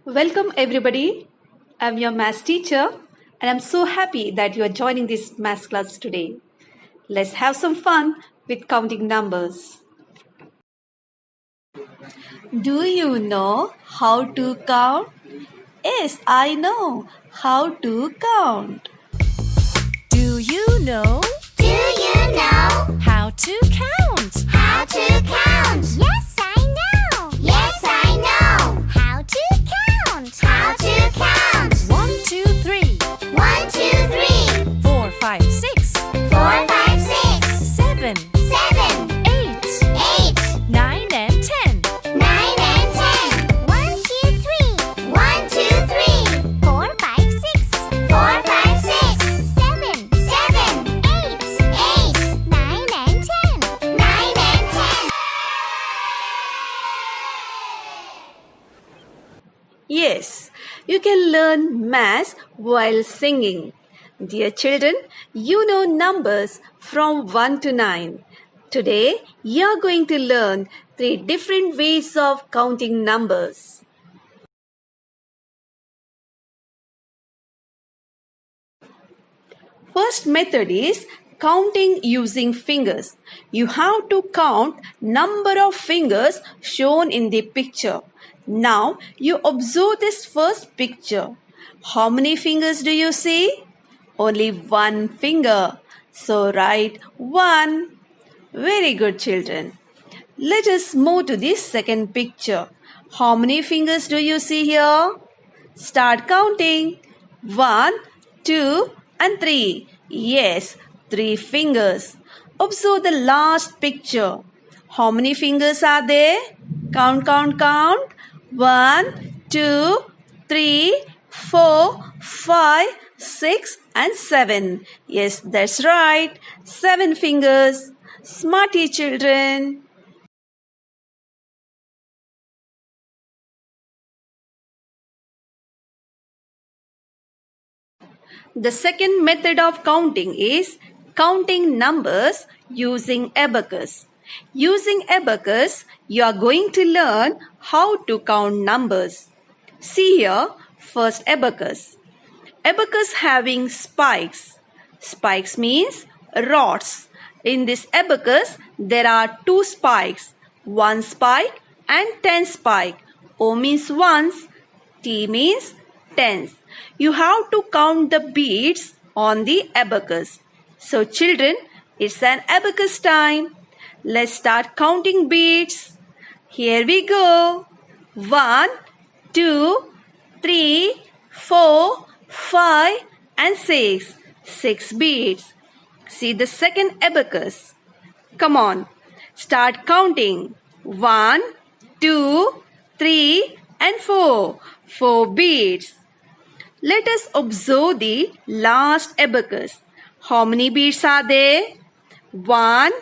Welcome everybody. I'm your maths teacher and I'm so happy that you are joining this maths class today. Let's have some fun with counting numbers. Do you know how to count? Yes, I know how to count. Do you know how to count? How to count? Yes, I know. Yes, I know. How to count? How to count? 1, 2, 3, 1, 2, 3, 4, 5, 6, 4, 5, 6, 7, 7, 8, 8, 9, and 10. 9 and 10. 1, 2, 3, 1, 2, 3, 4, 5, 6, 4, 5, 6, 7, 7, 8, 8, 9 and 10. 9 and 10. Yes, you can learn maths while singing. Dear children, you know numbers from 1 to 9. Today, you are going to learn 3 different ways of counting numbers. First method is counting using fingers. You have to count number of fingers shown in the picture. Now you observe this first picture. How many fingers do you see? Only one finger. So write 1. Very good children. Let us move to the second picture. How many fingers do you see here? Start counting. 1, 2, and 3. Yes, 3 fingers. Observe the last picture. How many fingers are there? Count, count, count. 1, 2, 3, 4, 5, 6, and 7. Yes, that's right. 7 fingers. Smarty children. The second method of counting is counting numbers using abacus. Using abacus, you are going to learn how to count numbers. See here, first abacus. Abacus having spikes. Spikes means rods. In this abacus, there are 2 spikes. 1 spike and 10 spike. O means ones, T means tens. You have to count the beads on the abacus. So children, it's an abacus time. Let's start counting beads. Here we go. 1, 2, 3, 4, 5 and 6. 6 beads. See the second abacus. Come on. Start counting. 1, 2, 3 and 4. 4 beads. Let us observe the last abacus. How many beads are there? 1,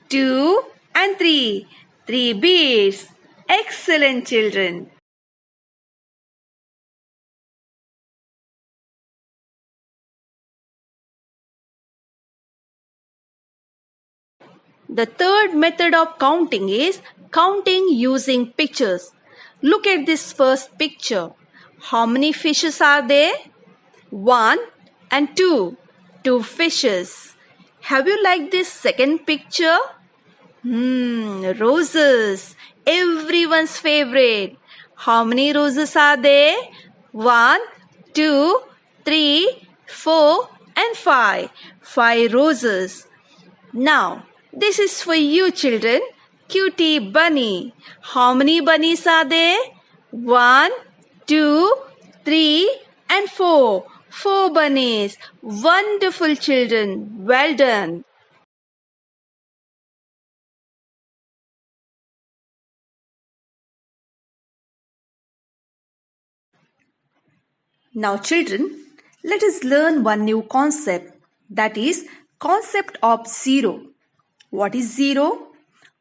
2 and 3. 3 beads. Excellent children. The third method of counting is counting using pictures. Look at this first picture. How many fishes are there? 1 and 2. 2 fishes. Have you liked this second picture? Roses. Everyone's favorite. How many roses are there? 1, 2, 3, 4 and 5. 5 roses. Now, this is for you children. Cutie bunny. How many bunnies are there? 1, 2, 3 and 4. 4 bunnies. Wonderful children. Well done. Now children, let us learn one new concept, that is concept of zero. What is zero?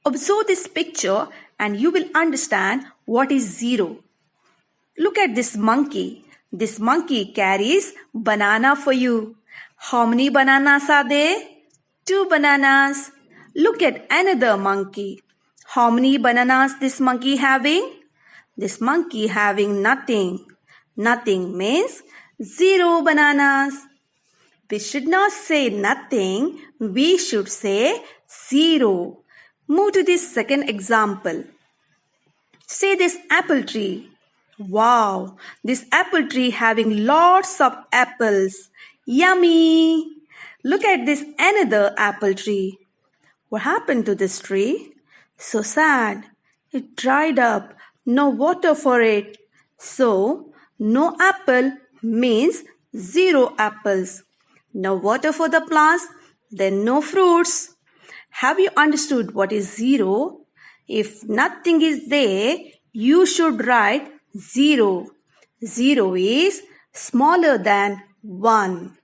Observe this picture and you will understand what is zero. Look at this monkey. This monkey carries banana for you. How many bananas are there? 2 bananas. Look at another monkey. How many bananas this monkey having? this monkey having nothing. Nothing means 0 bananas. We should not say nothing, we should say 0. Move to the second example. Say this apple tree. Wow, this apple tree having lots of apples. Yummy! Look at this another apple tree. What happened to this tree? So sad. It dried up. No water for it. So, no apple means 0 apples. No water for the plants, then no fruits. Have you understood what is 0? If nothing is there, you should write 0. 0 is smaller than 1.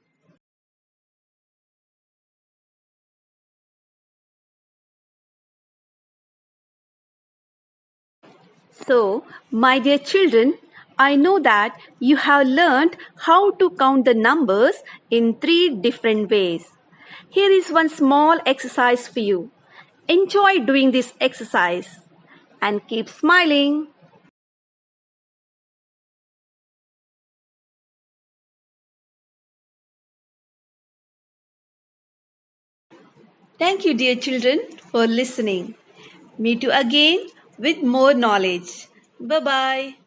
So, my dear children, I know that you have learned how to count the numbers in 3 different ways. Here is one small exercise for you. Enjoy doing this exercise and keep smiling. Thank you, dear children, for listening. Meet you again with more knowledge. Bye bye.